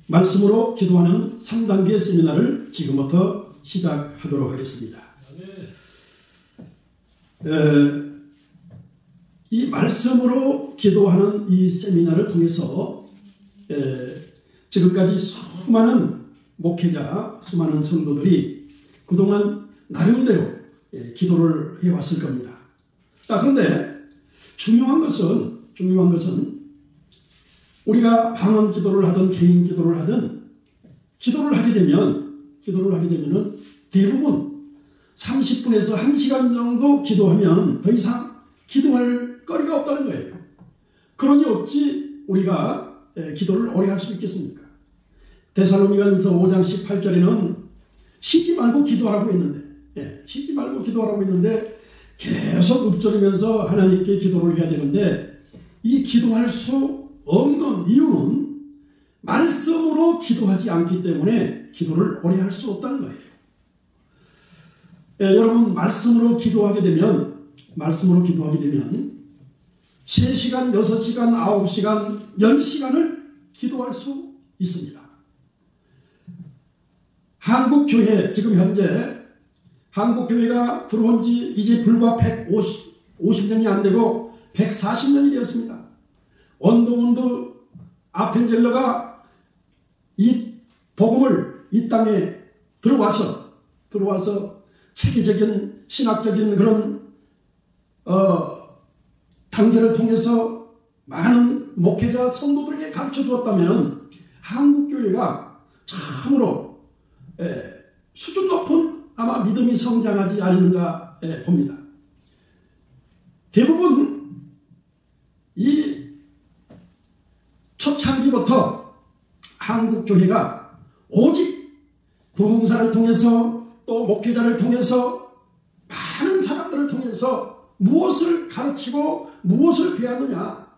말씀으로 기도하는 3단계 세미나를 지금부터 시작하도록 하겠습니다. 이 말씀으로 기도하는 이 세미나를 통해서 지금까지 수많은 목회자, 수많은 성도들이 그동안 나름대로 기도를 해왔을 겁니다. 자, 그런데 중요한 것은 우리가 방언 기도를 하든 개인 기도를 하든 기도를 하게 되면은 대부분 30분에서 1시간 정도 기도하면 더 이상 기도할 거리가 없다는 거예요. 그러니 어찌 우리가 기도를 오래 할 수 있겠습니까? 데살로니가전서 5장 18절에는 쉬지 말고 기도하라고 했는데 계속 읊조리면서 하나님께 기도를 해야 되는데 이 기도할 수 없는 이유는 말씀으로 기도하지 않기 때문에 기도를 오래 할 수 없다는 거예요. 여러분 말씀으로 기도하게 되면 3시간, 6시간, 9시간, 10시간을 기도할 수 있습니다. 한국교회 지금 현재 한국교회가 들어온 지 이제 불과 150년이 안 되고 140년이 되었습니다. 원동원도 아펜젤러가 이 복음을 이 땅에 들어와서 체계적인 신학적인 그런 단계를 통해서 많은 목회자 성도들에게 가르쳐 주었다면 한국교회가 참으로 수준 높은 아마 믿음이 성장하지 않는가 봅니다. 대부분 이 초창기부터 한국교회가 오직 부흥사를 통해서 또 목회자를 통해서 많은 사람들을 통해서 무엇을 가르치고 무엇을 배웠느냐?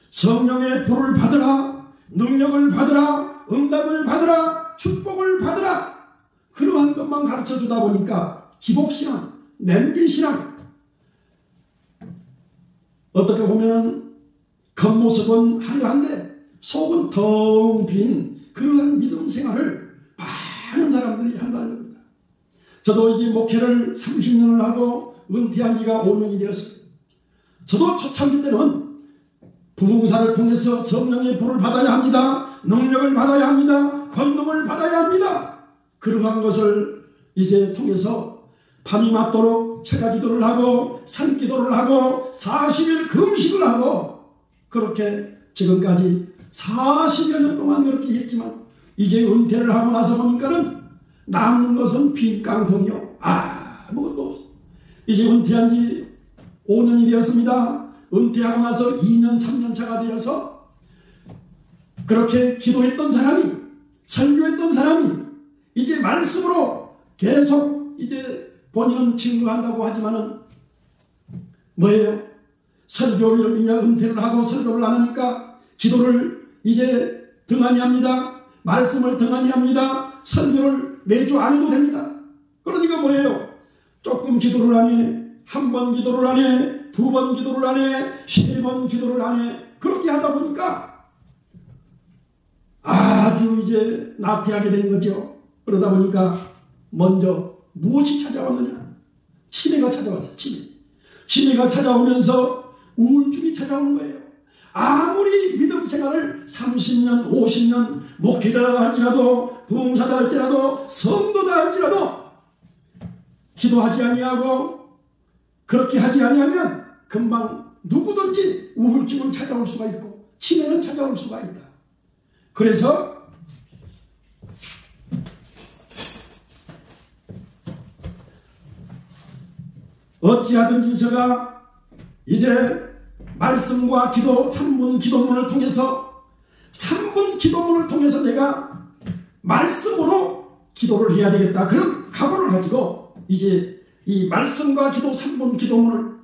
성령의 불을 받으라, 능력을 받으라, 응답을 받으라, 축복을 받으라, 그러한 것만 가르쳐 주다 보니까 기복신앙, 냄비신앙, 어떻게 보면 겉모습은 화려한데 속은 텅 빈 그러한 믿음 생활을 많은 사람들이 한다는 겁니다. 저도 이제 목회를 30년을 하고 은퇴한 지가 5년이 되었습니다. 저도 초창기 때는 부흥사를 통해서 성령의 불을 받아야 합니다. 능력을 받아야 합니다. 권능을 받아야 합니다. 그러한 것을 이제 통해서 밤이 맞도록 철야 기도를 하고 산기도를 하고 40일 금식을 하고 그렇게 지금까지 40여 년 동안 그렇게 했지만 이제 은퇴를 하고 나서 보니까는 남는 것은 빈 깡통이요. 아무것도 없어. 이제 은퇴한 지 5년이 되었습니다. 은퇴하고 나서 2년 3년 차가 되어서 그렇게 기도했던 사람이, 설교했던 사람이 이제 말씀으로 계속 이제 본인은 증거한다고 하지만은 뭐예요? 설교를 그냥 은퇴를 하고 설교를 안 하니까 기도를 이제 등한히 합니다. 말씀을 등한히 합니다. 설교를 매주 안 해도 됩니다. 그러니까 뭐예요? 조금 기도를 안 해, 한 번 기도를 안 해, 두 번 기도를 안 해, 3번 기도를 안 해. 그렇게 하다 보니까 아주 이제 나태하게 된 거죠. 그러다 보니까 먼저 무엇이 찾아왔느냐? 치매가 찾아왔어요. 치매가 찾아오면서 우울증이 찾아오는 거예요. 아무리 믿음 생활을 30년, 50년 목회자다 할지라도 부흥사다 할지라도 성도다 할지라도 기도하지 아니하고 그렇게 하지 아니하면 금방 누구든지 우울증은 찾아올 수가 있고 치매는 찾아올 수가 있다. 그래서 어찌하든지 제가 이제 말씀과 기도 3분 기도문을 통해서 내가 말씀으로 기도를 해야 되겠다. 그런 각오를 가지고 이제 이 말씀과 기도 3분 기도문을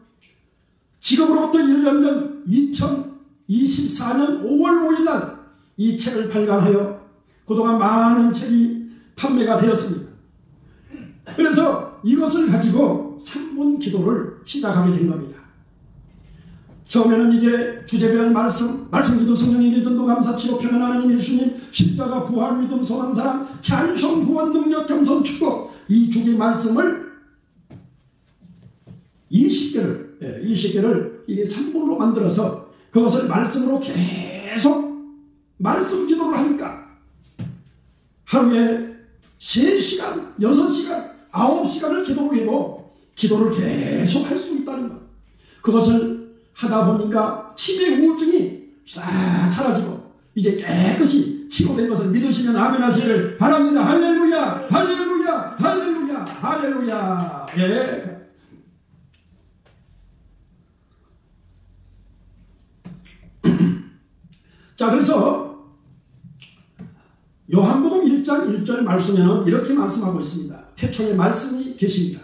지금으로부터 1년 전 2024년 5월 5일 날 이 책을 발간하여 그동안 많은 책이 판매가 되었습니다. 그래서 이것을 가지고 3분 기도를 시작하게 된 겁니다. 처음에는 이게 주제별 말씀 기도 성령의 기도도 감사 치료 평안 하나님 예수님 십자가 부활 믿음 소망 사랑 찬송 구원 능력 겸손 축복 이 주기 말씀을 20개를 이게 3분으로 만들어서 그것을 말씀으로 계속 말씀 기도를 하니까 하루에 3시간, 6시간, 9시간을 기도를 해도 기도를 계속 할 수 있다는 것. 그것을 하다 보니까 치매 우울증이 싹 사라지고 이제 깨끗이 치료된 것을 믿으시면 아멘 하시길 바랍니다. 할렐루야, 할렐루야, 할렐루야, 할렐루야. 예. 자, 그래서 요한복음 1장 1절 말씀에는 이렇게 말씀하고 있습니다. 태초에 말씀이 계십니다.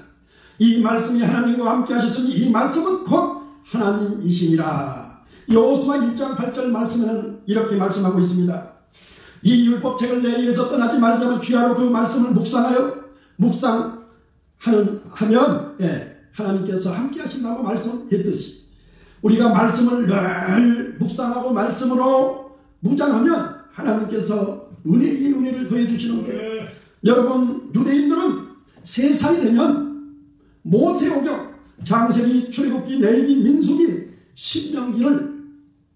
이 말씀이 하나님과 함께 하셨으니 이 말씀은 곧 하나님이시니라. 여호수아 1장 8절 말씀에는 이렇게 말씀하고 있습니다. 이 율법책을 내 입에서 떠나지 말자면 주야로 그 말씀을 묵상하면 하나님께서 함께 하신다고 말씀했듯이 우리가 말씀을 늘 묵상하고 말씀으로 무장하면 하나님께서 은혜의 은혜를 더해 주시는 거예요. 여러분, 유대인들은 3살이 되면 모세오경, 창세기, 출애굽기, 레위기, 민수기, 신명기를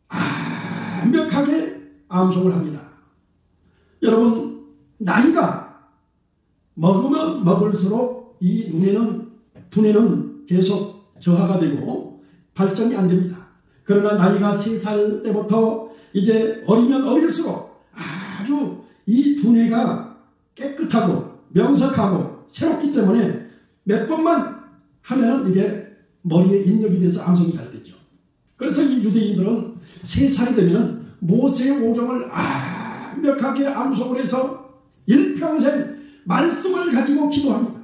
완벽하게 암송을 합니다. 여러분, 나이가 먹으면 먹을수록 이 두뇌는 계속 저하가 되고 발전이 안 됩니다. 그러나 나이가 3살 때부터 이제 어리면 어릴수록 아주 이 두뇌가 깨끗하고 명석하고 새롭기 때문에 몇 번만 하면 이게 머리에 입력이 돼서 암송이 잘 되죠. 그래서 이 유대인들은 3살이 되면 모세오경을 완벽하게 암송을 해서 일평생 말씀을 가지고 기도합니다.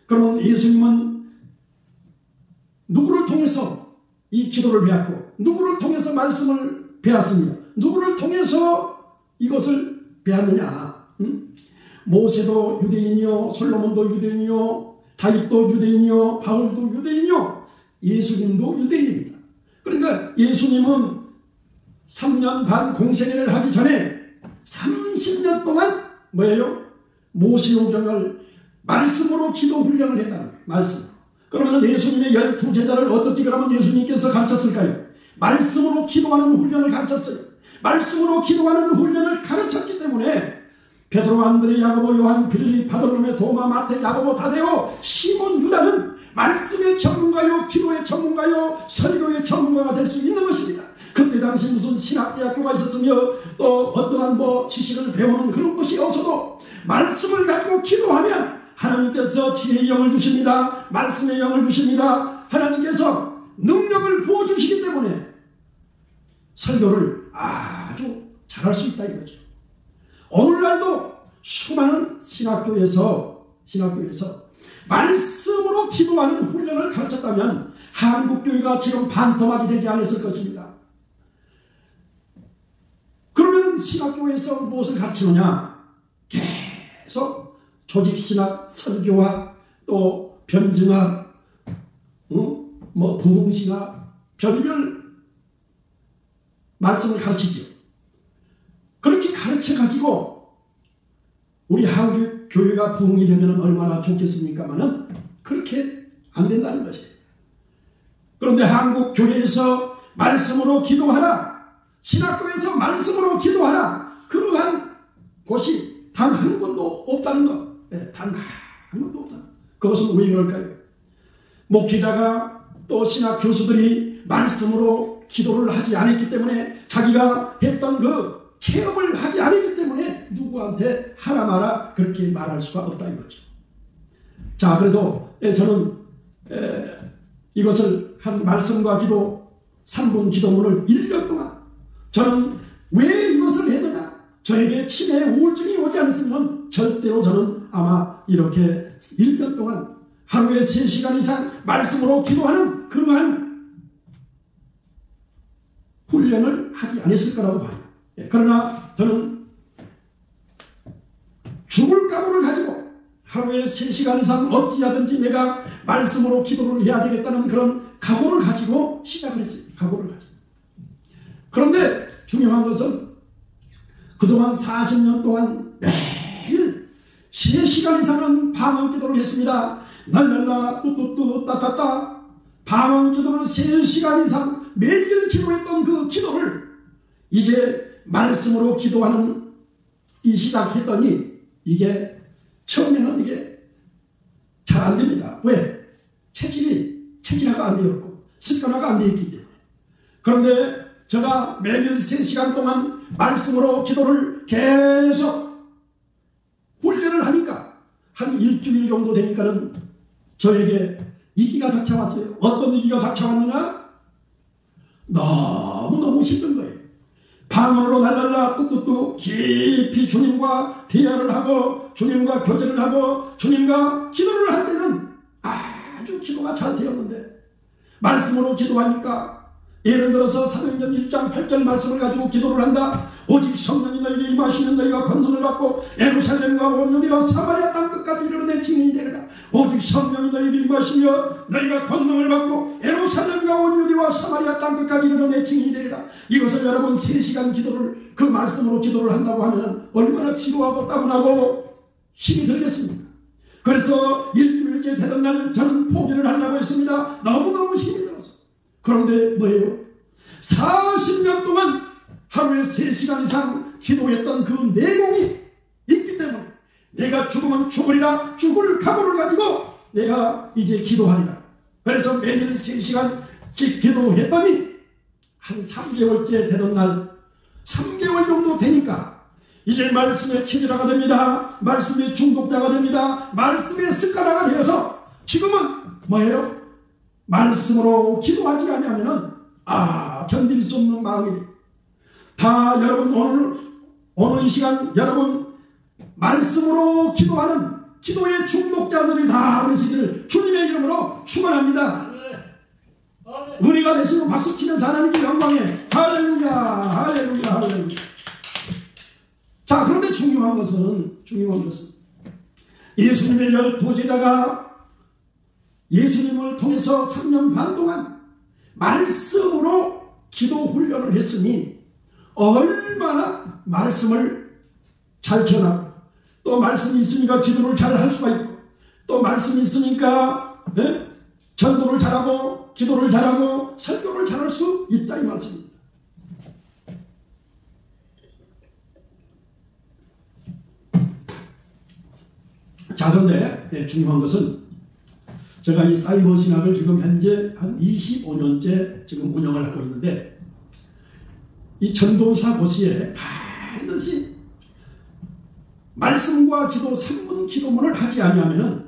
그러면 예수님은 누구를 통해서 이 기도를 배웠고 누구를 통해서 말씀을 배웠습니다. 누구를 통해서 이것을 배웠느냐? 모세도 유대인이요, 솔로몬도 유대인이요, 다윗도 유대인이요, 바울도 유대인이요, 예수님도 유대인입니다. 그러니까 예수님은 3년 반 공생애를 하기 전에 30년 동안 모세오경을 말씀으로 기도 훈련을 했다는 거예요. 말씀. 그러면 예수님의 12제자를 어떻게 그러면 예수님께서 가르쳤을까요? 말씀으로 기도하는 훈련을 가르쳤어요. 말씀으로 기도하는 훈련을 가르쳤기 때문에 베드로, 안드레, 야고보, 요한, 빌립, 바돌로메, 도마, 마태, 야고보, 타데오, 시몬, 유다는 말씀의 전문가요, 기도의 전문가요, 설교의 전문가가 될 수 있는 것입니다. 그때 당시 무슨 신학대학교가 있었으며 또 어떠한 지식을 배우는 그런 것이 없어도 말씀을 가지고 기도하면 하나님께서 지혜의 영을 주십니다. 말씀의 영을 주십니다. 하나님께서 능력을 부어주시기 때문에 설교를 아주 잘할 수 있다 이거죠. 오늘날도 수많은 신학교에서 말씀으로 기도하는 훈련을 가르쳤다면 한국교회가 지금 반토막이 되지 않았을 것입니다. 그러면 신학교에서 무엇을 가르치느냐? 계속 조직신학, 설교학, 또 변증학, 부흥신학, 별의별 말씀을 가르치죠. 그렇게 가르쳐가지고 우리 한국 교회가 부흥이 되면 얼마나 좋겠습니까마는 그렇게 안 된다는 것이에요. 그런데 한국 교회에서 말씀으로 기도하라, 신학교에서 말씀으로 기도하라, 그러한 곳이 단 한 곳도 없다는 것. 단 한 곳도 없다. 그것은 왜 그럴까요? 목회자가 또 신학 교수들이 말씀으로 기도를 하지 않았기 때문에 자기가 했던 그 체험을 하지 않았기 때문에 누구한테 하라 마라 그렇게 말할 수가 없다 이거죠. 자, 그래도 저는 이것을 한 말씀과 기도 3분 기도문을 1년 동안 저는 왜 이것을 했느냐? 저에게 치매 우울증이 오지 않았으면 절대로 저는 아마 이렇게 1년 동안 하루에 3시간 이상 말씀으로 기도하는 그러한 훈련을 하지 않았을 거라고 봐요. 그러나 저는 죽을 각오를 가지고 하루에 3시간 이상 어찌하든지 내가 말씀으로 기도를 해야 되겠다는 그런 각오를 가지고 시작을 했어요. 각오를 가지고. 그런데 중요한 것은 그동안 40년 동안 매일 3시간 이상은 방언 기도를 했습니다. 랄랄라 뚜뚜뚜 따따따 방언 기도를 3시간 이상 매일 기도했던 그 기도를 이제 말씀으로 기도하는 이 시작했더니 이게 처음에는 이게 잘 안 됩니다. 왜? 체질화가 안 되었고 습관화가 안 되었기 때문에. 그런데 제가 매일 3시간 동안 말씀으로 기도를 계속 훈련을 하니까 한 일주일 정도 되니까는 저에게 위기가 닥쳐왔어요. 어떤 위기가 닥쳐왔느냐? 너무너무 힘든 거예요. 방언으로 날랄라 뚜뚜뚜 깊이 주님과 대화를 하고 주님과 교제를 하고 주님과 기도를 할 때는 아주 기도가 잘 되었는데 말씀으로 기도하니까 예를 들어서 사도행전 1장 8절 말씀을 가지고 기도를 한다. 오직 성령이 너희에게 임하시면 너희가 권능을 받고 예루살렘과 온 유대와 사마리아 땅 끝까지 이르러 내 증인이 되리라. 오직 성령이 너희에게 임하시며 너희가 권능을 받고 예루살렘과 온 유대와 사마리아 땅 끝까지 이르러 내 증인이 되리라. 이것을 여러분 3시간 기도를 그 말씀으로 기도를 한다고 하면 얼마나 지루하고 따분하고 힘이 들겠습니까? 그래서 일주일째 되던 날 저는 포기를 하려고 했습니다. 너무너무 힘이 들어서. 그런데 뭐예요? 40년 동안 하루에 3시간 이상 기도했던 그 내공이 있기 때문에 내가 죽으면 죽으리라 죽을 각오를 가지고 내가 이제 기도하리라. 그래서 매일 3시간씩 기도했더니 한 3개월째 되던 날 3개월 정도 되니까 이제 말씀의 체질화가 됩니다. 말씀의 중독자가 됩니다. 말씀의 습관화가 되어서 지금은 뭐예요? 말씀으로 기도하지 않으면 견딜 수 없는 마음이 다 여러분 오늘 이 시간 여러분 말씀으로 기도하는 기도의 중독자들이 다 되시기를 주님의 이름으로 축원합니다. 은혜가 되시고 박수치면서 하나님께 영광에 할렐루야 할렐루야 할렐루야. 자, 그런데 중요한 것은 예수님의 12제자가 예수님을 통해서 3년 반 동안 말씀으로 기도 훈련을 했으니 얼마나 말씀을 잘 전하고 또 말씀이 있으니까 기도를 잘 할 수가 있고 또 말씀이 있으니까 전도를 잘하고 기도를 잘하고 설교를 잘할 수 있다 이 말씀입니다. 자, 그런데 중요한 것은 제가 이 사이버 신학을 지금 현재 한 25년째 지금 운영을 하고 있는데 이 전도사 고시에 반드시 말씀과 기도 3분 기도문을 하지 않으면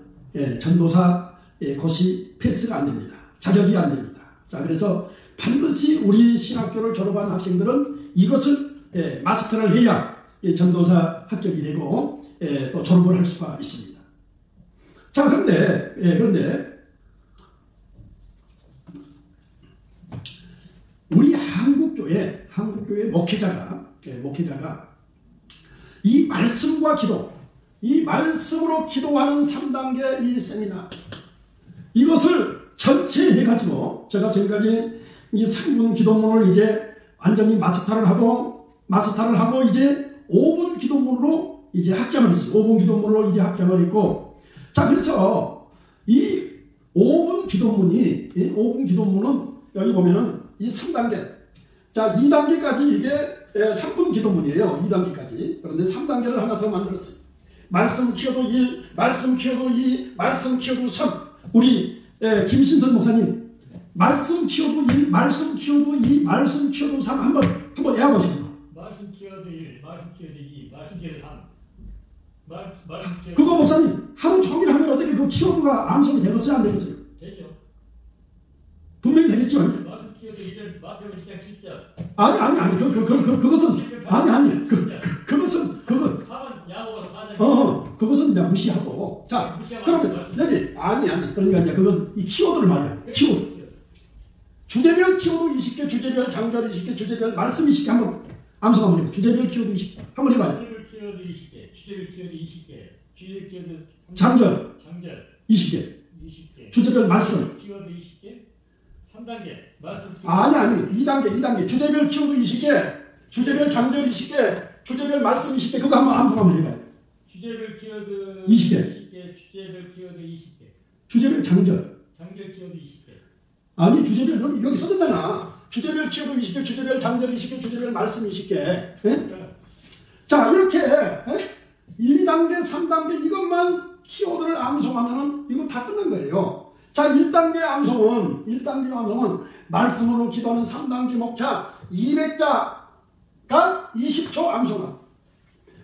전도사 고시 패스가 안 됩니다. 자격이 안 됩니다. 자, 그래서 반드시 우리 신학교를 졸업한 학생들은 이것을 마스터를 해야 전도사 합격이 되고 또 졸업을 할 수가 있습니다. 자, 그런데 우리 한국교회 목회자가 이 말씀과 기도, 이 말씀으로 기도하는 3단계 이 세미나 이것을 전체 해가지고 제가 지금까지 이 3분 기도문을 이제 완전히 마스터를 하고 이제 5분 기도문으로 이제 확장을 했어요. 5분 기도문으로 이제 확장을 했고, 자, 그래서 이 5분 기도문은 여기 보면은 이 3단계. 자, 2단계까지 이게 3분 기도문이에요. 2단계까지. 그런데 3단계를 하나 더 만들었어요. 말씀 키워도 1, 말씀 키워도 2, 말씀 키워도 3. 우리 김신선 목사님, 말씀 키워도 1, 말씀 키워도 2, 말씀 키워도 3 한번 해보시죠. 말씀 키워도 1, 말씀 키워도 2, 말씀 키워도 3. 그거 목사님 하루 종일 하면 어떻게 그 키워드가 암송이 되겠어요? 안 되겠어요? 되죠. 분명히 되겠죠. 말씀 키워도 1년 마태복음 10장 10절. 아니 그것은 그것은 그냥 무시하고. 자, 그러면 여기 그러니까 이제 그것은 이 키워드를 말해요. 키워드. 주제별 키워드 20개, 주제별 장절 20개, 주제별 말씀 20개 한번 암송 한번 해요. 주제별 키워드 20개 한번 해봐요. 주제별 키워드 20개, 주제별 키워드 20개, 주제별 키워드 장절 20개, 주제별 말씀 키워드 20개, 3단계. 말씀 키워드. 아니. 2단계. 주제별 키워드 20개, 주제별 장절 20개, 주제별 말씀 20개. 그거 한번 해봐요. 주제별 키워드 20개. 주제별 키워드 20개. 주제별 장절. 장절 키워드 20개. 아니, 주제별 여기 써졌잖아. 주제별 키워드 20개, 주제별 장절 20개, 주제별 말씀 20개. 예? 자, 이렇게 1, 2단계, 3단계 이것만 키워드를 암송하면 이거 다 끝난 거예요. 자, 1단계 암송은 말씀으로 기도하는 3단계 목차 200자가 20초 암송함.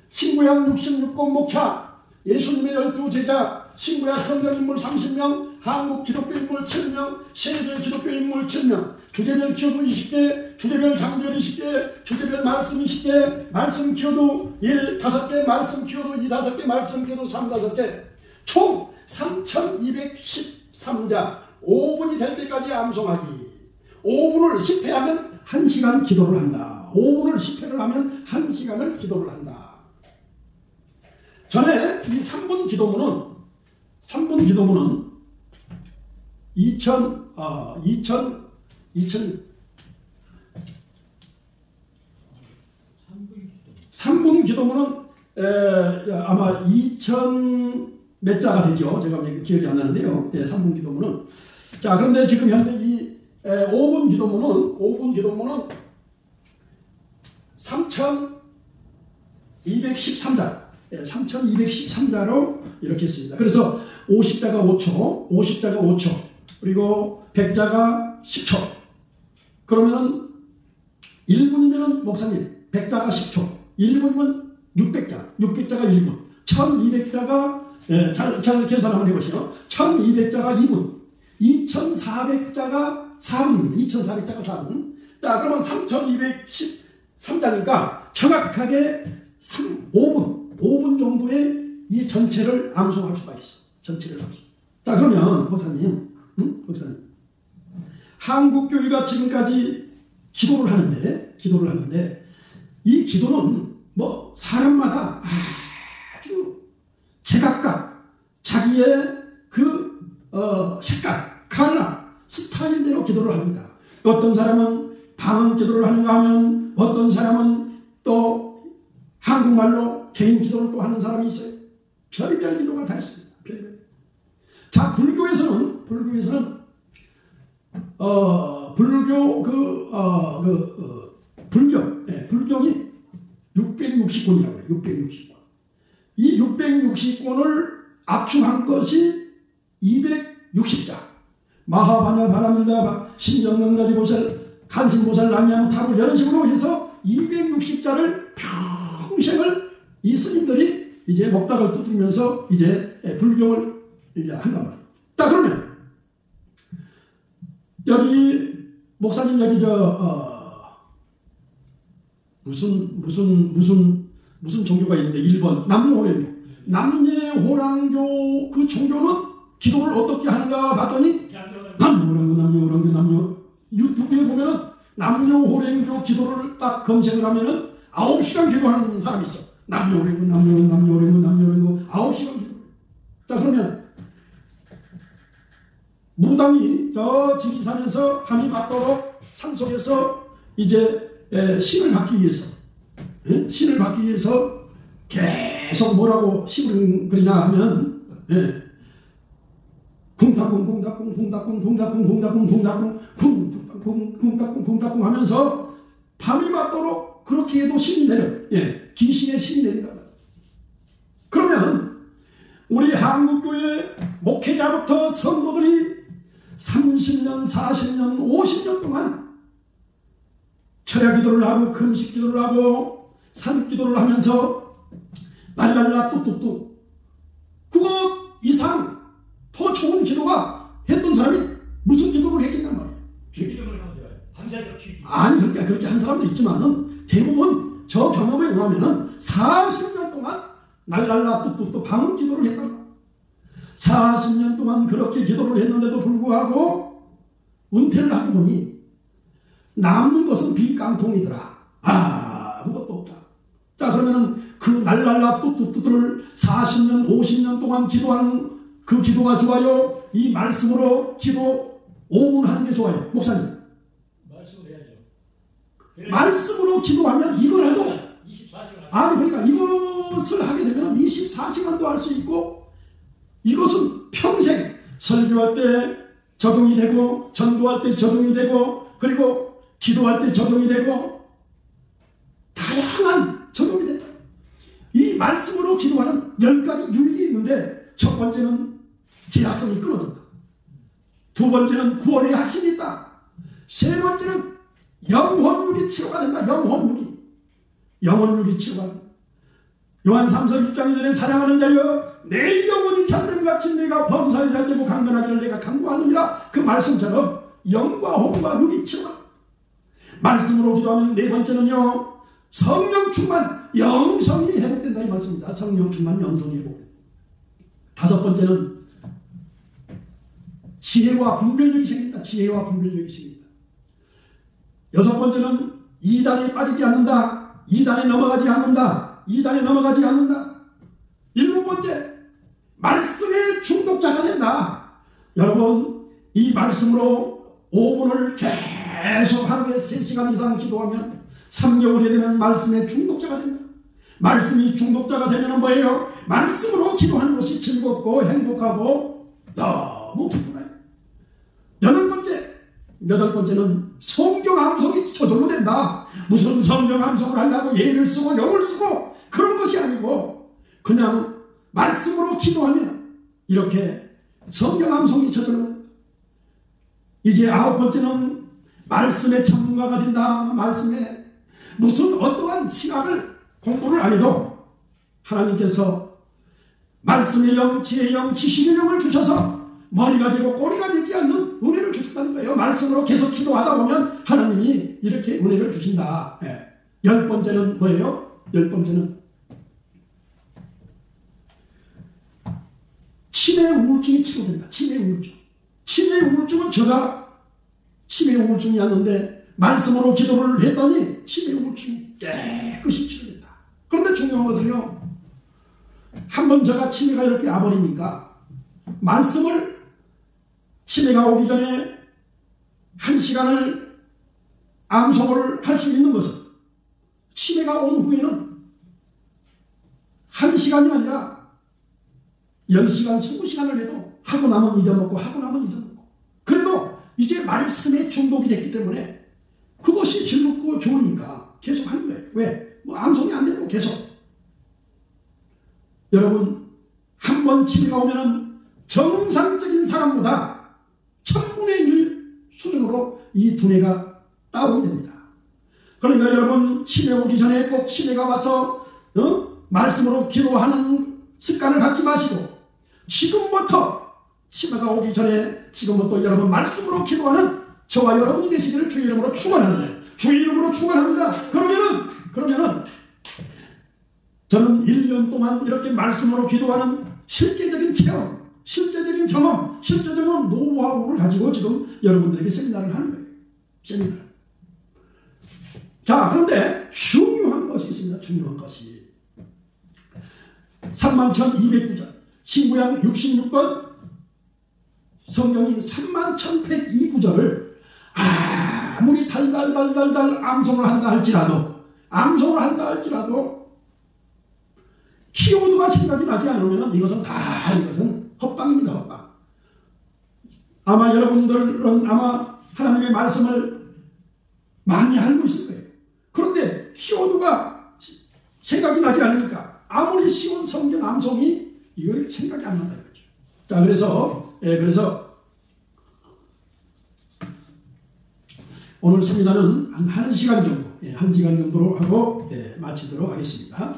신구약 66권 목차 예수님의 12제자, 신구약 성경인물 30명, 한국 기독교 인물 7명, 세계 기독교 인물 7명, 주제별 키워드 20개, 주제별 장절 20개, 주제별 말씀 20개, 말씀 키워드 5개, 말씀 키워드 5개, 말씀 키워드 5개, 총 3213자 5분이 될 때까지 암송하기. 5분을 10회 하면 1시간 기도를 한다. 5분을 10회를 하면 1시간을 기도를 한다. 전에 이 3분 기도문은 3분 기도문은 아마 2000 몇 자가 되죠. 제가 기억이 안 나는데요. 3분 기도문은. 자, 그런데 지금 현재 이 5분 기도문은 3213자. 3213자로 이렇게 했습니다. 그래서 50자가 5초, 그리고 100자가 10초. 그러면 1분이면 목사님 100자가 10초, 1분이면 600자가 1분, 1200자가 잘 계산 한번 해보시죠. 1200자가 2분, 2400자가 4분입니다. 2400자가 4분. 자, 그러면 3213자니까 정확하게 5분 정도의 이 전체를 암송할 수가 있어. 전체를 암송. 자, 그러면 목사님, 한국교회가 지금까지 기도를 하는데 이 기도는 뭐 사람마다 아주 제각각 자기의 그 색깔, 컬러, 스타일대로 기도를 합니다. 어떤 사람은 방언 기도를 하는가 하면 어떤 사람은 또 한국말로 개인 기도를 또 하는 사람이 있어요. 별의별 기도가 다 있습니다. 별의별. 자, 불교에서는 불경이 660권이라고 해요. 660권. 이 660권을 압축한 것이 260자. 마하바냐 바라밀다 신정명가지보살 간신보살 남양 탑을 이런 식으로 해서 260자를 평생을 이 스님들이 이제 먹다를 두드리면서 이제 불경을 이제 한단 말이에요. 자, 그러면 여기 목사님 여기 무슨 종교가 있는데 1번 남녀호랑교. 남녀호랑교 그 종교는 기도를 어떻게 하는가 봤더니 남녀호랑교 유튜브에 보면은 남녀호랑교 기도를 딱 검색을 하면은 9시간 기도하는 사람이 있어. 남녀호랑교 9시간 기도. 자, 그러면 무당이 저 지리산에서 밤이 맞도록 산속에서 이제 신을 받기 위해서 계속 뭐라고 시부름거리냐 하면 쿵닥쿵 하면서 밤이 맞도록 그렇게 해도 신이 내려. 귀신의 신이 내린다. 그러면 우리 한국교회 목회자부터 성도들이 30년, 40년, 50년 동안 철야 기도를 하고 금식 기도를 하고 산 기도를 하면서 날랄라 뚜뚜뚜 그것 이상 더 좋은 기도가 했던 사람이 무슨 기도를 했겠단 말이에요. 주기도를 하면 돼요. 밤새도록 주기도. 아니, 그러니까 그렇게 한 사람도 있지만은 대부분 저 경험에 의하면은 40년 동안 날랄라 뚜뚜뚜 방언 기도를 했단 말이에요. 40년 동안 그렇게 기도를 했는데도 불구하고 은퇴를 하고 보니 남는 것은 빈깡통이더라. 아무것도 없다. 자, 그러면은 그 날랄라 뚜뚜뚜를 40년, 50년 동안 기도하는 그 기도가 좋아요? 이 말씀으로 5분 하는 게 좋아요? 목사님. 말씀을 해야죠. 말씀으로 기도하면 이걸 해도 24시간. 아니 그러니까 이것을 하게 되면 24시간도 할 수 있고 이것은 평생 설교할 때 적용이 되고 전도할 때 적용이 되고 그리고 기도할 때 적용이 되고 다양한 적용이 된다. 이 말씀으로 기도하는 10가지 유익이 있는데 첫 번째는 제약성이 끊어진다. 두 번째는 구원의 핵심이 있다. 세 번째는 영혼육이 치료가 된다. 영혼육이 치료가 된다. 요한 3서 1장 2절에 사랑하는 자여 내 영혼이 잠들같이 내가 범사에 잘되고 강건하기를 내가 간구하느니라. 그 말씀처럼 영과 혼과 육이 치료가 된다. 말씀으로 기도하면 네 번째는요 성령 충만 영성이 회복된다 이 말씀입니다. 성령 충만 영성이 회복된다. 다섯 번째는 지혜와 분별력이 생긴다. 지혜와 분별력이 생긴다. 여섯 번째는 이단에 빠지지 않는다. 이단에 넘어가지 않는다. 이단에 넘어가지 않는다. 일곱 번째 말씀의 중독자가 된다. 여러분 이 말씀으로 5분을 계속 하루에 3시간 이상 기도하면 3개월이 되면 말씀의 중독자가 된다. 말씀이 중독자가 되면 뭐예요? 말씀으로 기도하는 것이 즐겁고 행복하고 너무 기쁘다. 여덟 번째는 성경 암송이 저절로 된다. 무슨 성경 암송을 하려고 예를 쓰고 영을 쓰고 그런 것이 아니고 그냥 말씀으로 기도하면 이렇게 성경 암송이 저절로 된다. 이제 아홉 번째는 말씀의 전문가가 된다. 말씀에 무슨 어떠한 시간을 공부를 안 해도 하나님께서 말씀의 영, 지혜의 영, 지식의 영을 주셔서 머리가 되고 꼬리가 되지 않는 은혜를 주셨다는 거예요. 말씀으로 계속 기도하다 보면 하나님이 이렇게 은혜를 주신다. 예. 열 번째는 뭐예요? 열 번째는 치매 우울증이 치료된다. 치매 우울증. 치매 우울증은 제가 치매 우울증이었는데 말씀으로 기도를 했더니 치매 우울증이 깨끗이 치료된다. 그런데 중요한 것은요. 한번 제가 치매가 이렇게 와버리니까 말씀을 치매가 오기 전에 1시간을 암송을 할 수 있는 것은 치매가 온 후에는 1시간이 아니라 10시간, 20시간을 해도 하고 나면 잊어먹고 하고 나면 잊어먹고 그래도 이제 말씀에 중독이 됐기 때문에 그것이 즐겁고 좋으니까 계속 하는 거예요. 왜? 뭐 암송이 안 돼도 계속. 여러분 한번 치매가 오면은 정상적인 사람보다 1000분의 1 수준으로 이 두뇌가 다운이 됩니다. 그러니까 여러분 치매 오기 전에 꼭 치매가 와서 말씀으로 기도하는 습관을 갖지 마시고 지금부터 치매가 오기 전에 지금부터 여러분 말씀으로 기도하는 저와 여러분이 되시기를 주의 이름으로 축원합니다. 주의 이름으로 축원합니다. 그러면은 저는 1년 동안 이렇게 말씀으로 기도하는 실제적인 체험, 실제적인 경험, 실제적인 노하우를 가지고 지금 여러분들에게 세미나를 하는 거예요. 세미나. 자, 그런데 중요한 것이 있습니다. 중요한 것이 31,209절 신구약 66권 성경이 31,102구절을 아무리 달달달달달 암송을 한다 할지라도 키워드가 생각이 나지 않으면 이것은 헛방입니다. 헛방. 아마 여러분들은 하나님의 말씀을 많이 알고 있을 거예요. 그런데 키워드가 생각이 나지 않으니까 아무리 쉬운 성경 암송이 이걸 생각이 안 난다 이거죠. 자, 그래서 오늘 세미나는 한 1시간 정도, 1시간 정도로 하고 마치도록 하겠습니다.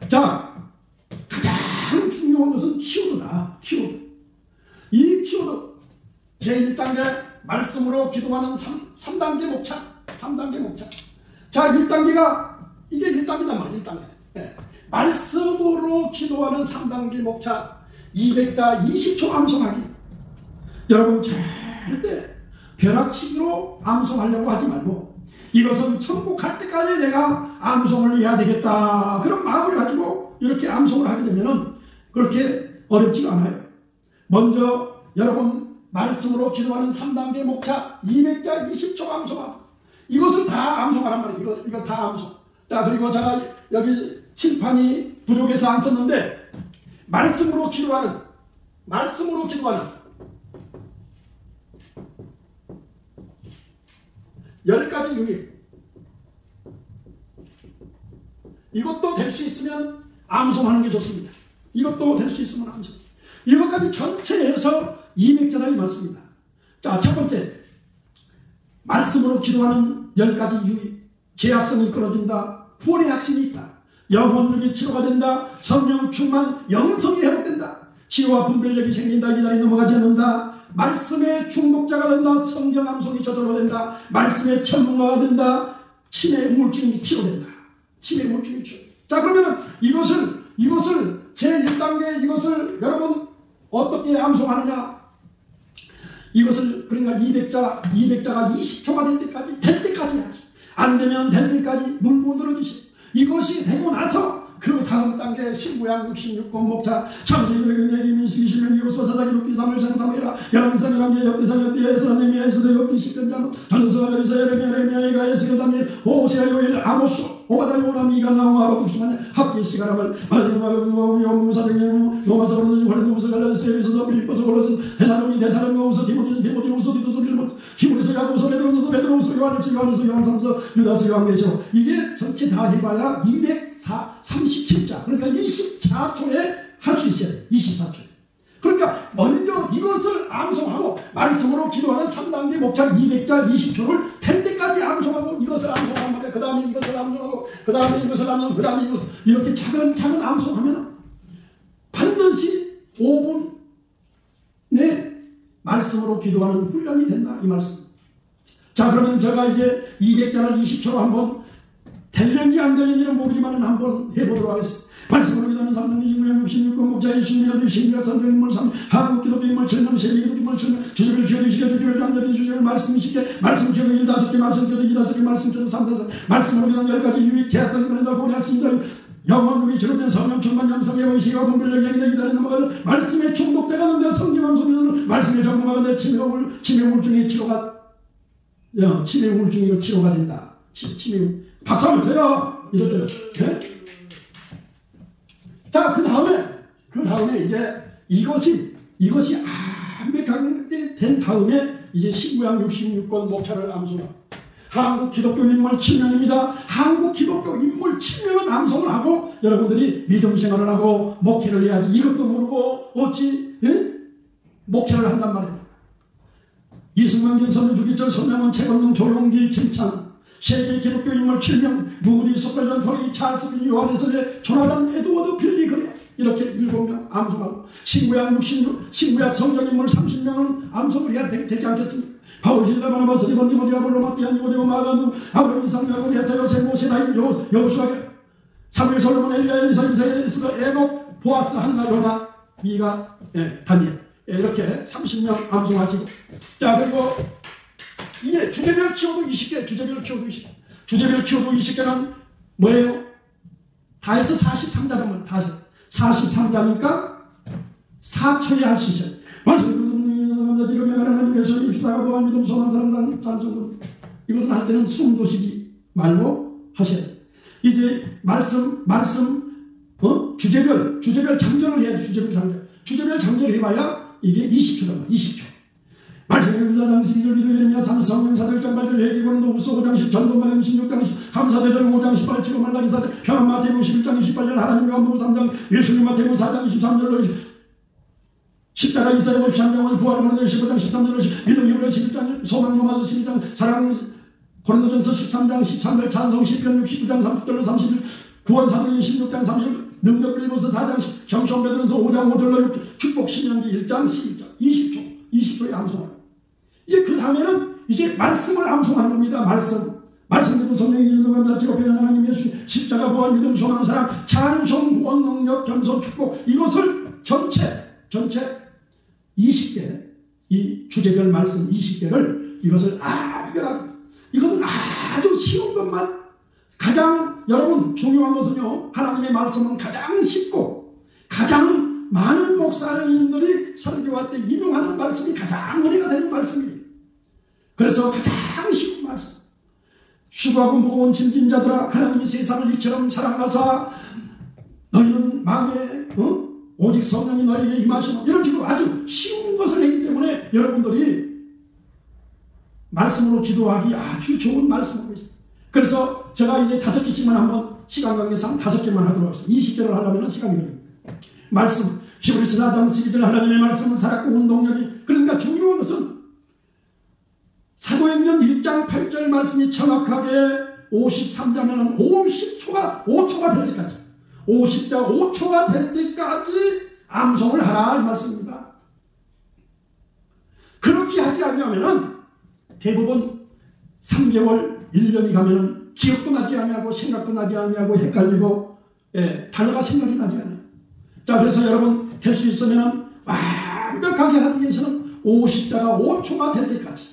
자, 가장 중요한 것은 키워드다. 키워드. 이 키워드 제1단계 말씀으로 기도하는 3단계 목차. 3단계 목차. 자, 1단계가 이게 1단계단 말이에요. 1단계. 말씀으로 기도하는 3단계 목차. 200자 20초 암송하기. 여러분 절대 벼락치기로 암송하려고 하지 말고 이것은 천국 갈 때까지 내가 암송을 해야 되겠다. 그런 마음을 가지고 이렇게 암송을 하게 되면은 그렇게 어렵지가 않아요. 먼저 여러분 말씀으로 기도하는 3단계 목차 200자 20초 암송하고 이것을 다 암송하란 말이에요. 이거 다 암송. 자, 그리고 제가 여기 칠판이 부족해서 안 썼는데 말씀으로 기도하는 10가지 유익. 이것도 될 수 있으면 암송하는 게 좋습니다. 이것도 될 수 있으면 암송. 이것까지 전체에서 200자단이 말씀입니다. 자, 첫 번째, 말씀으로 기도하는 10가지 유익. 죄악성이 끊어진다. 후원의 약심이 있다. 영혼력이 치료가 된다. 성령 충만, 영성이 회복된다. 치유와 분별력이 생긴다. 이달이 넘어가지 않는다. 말씀의 중독자가 된다. 성경 암송이 저절로 된다. 말씀의 전문가가 된다. 치매 우울증이 치료된다. 치매 우울증이 치료된다. 자, 그러면 이것을 제1단계 이것을 여러분 어떻게 암송하느냐? 이것을 그러니까 200자가 20초가 될 때까지 해야지. 안 되면 될 때까지 물고 늘어주시. 이것이 되고 나서 그 다음 단계 신구약 66권 목차 참신으로 내기 민식이시면 이웃과 사사기 롭기 3을 장사해라 열왕상 열왕계 역대상 역대에서 네미야에서도 역기 10편장 단수가 여기서 예레미야가 에스겔 다니엘 호세아 요엘 아모스 오바다 요나미가 나오마 아바쿠시만 학기 시간함을 마지막으로 요무사백령 로마서로는 활동서 갈라디아에서도 빌립보서 골로새 대사로니 오서 디모데 오서 디도서 빌보스 히브리서 야고보서 베드로서 베드로서 요한일서 요한일서 요한삼서 유다서 요한계시록 이게 전체 다 해봐야 237자 그러니까 24초에 할 수 있어요. 24초에. 그러니까 먼저 이것을 암송하고 말씀으로 기도하는 3단계 목차 200자 20초를 될 때까지 암송하고 이것을 암송하는 말이야. 그 다음에 이것을 암송하고 그 다음에 이것을 암송하고 그 다음에 이것을 이렇게 차근차근 암송하면 반드시 5분에 말씀으로 기도하는 훈련이 된다. 이 말씀. 자, 그러면 제가 이제 200자를 20초로 한번 될는지 안 될는지는 모르지만 한번 해보도록 하겠습니다. 말씀으로 기도하는 3단 26년 66권 목자의 신비하도 신비학 선정인물 3 한국 기독교 인물 7명 세계 기독교 인물 7명 주제별 기도 20개 주제별 강렬인 주제별 말씀 20개 말씀 기도 15개 말씀 기도 25개 말씀 기도 3단 말씀으로 기도하는 10가지 유익 제약성이 끊는다 보니 학신자 영원국이 주름된 성령 충만 양성의 의식과 분별력 얘기다 이달에 넘어가는 말씀에 중독되가는데 성경함 소리는 말씀에 전문가가 치매 우울증의 치료가 치매 우울증이 치료가 된다. 치매 박수 한번 쳐요. 이럴 때는. 네? 자, 그 다음에 이제 이것이 완벽하게 된 다음에 이제 신구약 66권 목차를 암송합니다. 한국 기독교 인물 7명입니다. 한국 기독교 인물 7명은 암송을 하고 여러분들이 믿음 생활을 하고 목회를 해야지. 이것도 모르고 어찌 목회를 한단 말입니다. 이승만 김선우 주기철 손명원 최건동 조용기 김찬 세계 기독교 인물 7명 무디 속발전 토리 찰스 빈 요한에서의 조나단 에드워드 빌리 그래 이렇게 7명 암송하고 신구약 성경 인물 30명은 암송을 해야 되지 않겠습니까? 바울 실다 바나바스 디본 디모데 아볼로 마띠안 디모데 마가누 아브라함 이삭 야곱 야차 요셉 모세 다윗 여호수아 사무엘 솔로몬 엘리야 엘리사 이사야 에녹 보아스 한나 요나 미가 다니엘 이렇게 30명 암송하시고 자 그리고 이게 주제별 키워도 20개 주제별 키워도 20개는 뭐예요? 다 해서 43자면 다 해서 43자니까 4초에 할 수 있어요. 이것은 할 때는 숨도 쉬지 말고 하셔야 돼요. 이제 말씀 주제별 장전을 해야지. 주제별 장전을 해봐야 이게 20초다. 20초. 말씀의 부자장식 1절 비도 예레미야 3 성령사들 장발들 회개고는 노후서 5장 10 전도말씀 16장 10 감사대절 5장 18 7호 말라기사들 평안 마태복음 11장 28절 하나님 요한복음 3장 예수님 마태복음 4장 23절로 십자가 이사야 53장을 부활을 보는 15장 13절로 믿음 이후로 11장 소망 로마서 12장 사랑 고린도전서 13장 13절 찬송 10편 69장 30절로 31 구원 사도행 16장 30절 능력 빌리보서 4장 10 경성 베드로전서 5장 5절로 축복 신명기 1장 11절 20초에 암송하는 이제 그 다음에는 이제 말씀을 암송하는 겁니다. 말씀대로 성령이 인도한다. 직업변한 하나님 예수 십자가 부활 믿음 소망 사랑 찬송 구원 능력 겸손 축복 이것을 전체 20개 이 주제별 말씀 20개를 이것을 이것은 아주 쉬운 것만 가장 여러분 중요한 것은요 하나님의 말씀은 가장 쉽고 가장 많은 목사님들이 설교할 때 인용하는 말씀이 가장 은혜가 되는 말씀이에요. 그래서 가장 쉬운 말씀. 수고하고 무거운 짐진 자들아 하나님이 세상을 이처럼 사랑하사 너희는 마음에 오직 성령이 너에게 임하시는 이런 식으로 아주 쉬운 것을 했기 때문에 여러분들이 말씀으로 기도하기 아주 좋은 말씀하고 있어요. 그래서 제가 이제 5개씩만 한번 시간 관계상 5개만 하도록 하겠습니다. 20개를 하려면 시간이 걸립니다. 말씀 히브리서 4장 12절 하나님의 말씀은 살았고 운동력이 그러니까 중요한 것은 사도행전 1장 8절 말씀이 정확하게 53자면 5초가 될 때까지 50자 5초가 될 때까지 암송을 하라 이 말씀입니다. 그렇게 하지 않으면 대부분 3개월 1년이 가면 기억도 나지 않냐고 생각도 나지 않냐고 헷갈리고 단어가 생각이 나지 않아요. 자 그래서 여러분 할 수 있으면 완벽하게 하기 위해서는 50자가 5초가 될 때까지.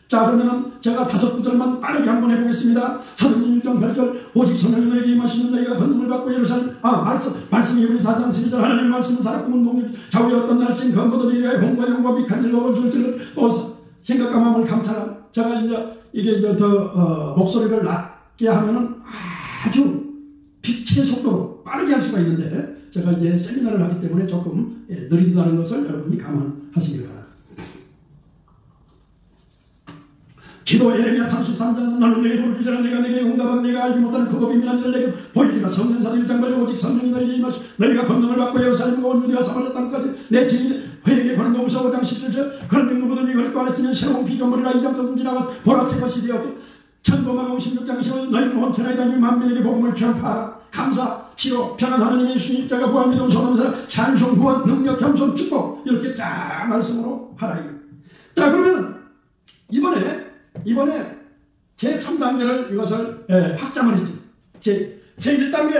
자 그러면 제가 5구절만 빠르게 한번 해보겠습니다. 사도행전 1장 8절 오직 성령이 너에게 임하시는 너희가 권능을 받고 예루살렘 말씀이 우리 4장 12절 하나님의 말씀은 살았고 운동력 좌우에 어떤 날씬 건보도 이리하여 홍과 영과 빛한 즐거운 줄들을 생각과 마음을 감찰하라. 제가 이게 더 목소리를 낮게 하면은 아주 빛의 속도로 빠르게 할 수가 있는데 제가 이제 세미나를 하기 때문에 조금 느린다는 것을 여러분이 감안하시길 바랍니다. 기도 예레미야 33장은 너는 내게 부르기 전에 내가 내게 응답한 내가 알지 못하는 그거 비밀한 일을 내게 보이리라. 성령사도 1장 걸려 오직 성령이 너에게 임하시 너희가 권능을 받고 예루살렘과 온 유대와 사마리아 땅까지 내 증인이 회개 권능 5장 17절 그런데 누구든 이걸 또 안 했으면 새로운 피조물이라 이 장까지 지나가 보라색 것이 되었고 천도마가 56장 10절 너희는 혼천하이다 니 만민에게 복음을 전파하라. 감사, 치료, 평안 하나님의 예수님 입자가 부활 믿음 소망사 찬송 구원 능력 겸손 축복 이렇게 쫙 말씀으로 하라. 자 그러면 이번에 제3단계를 이것을 확장을 했습니다. 제1단계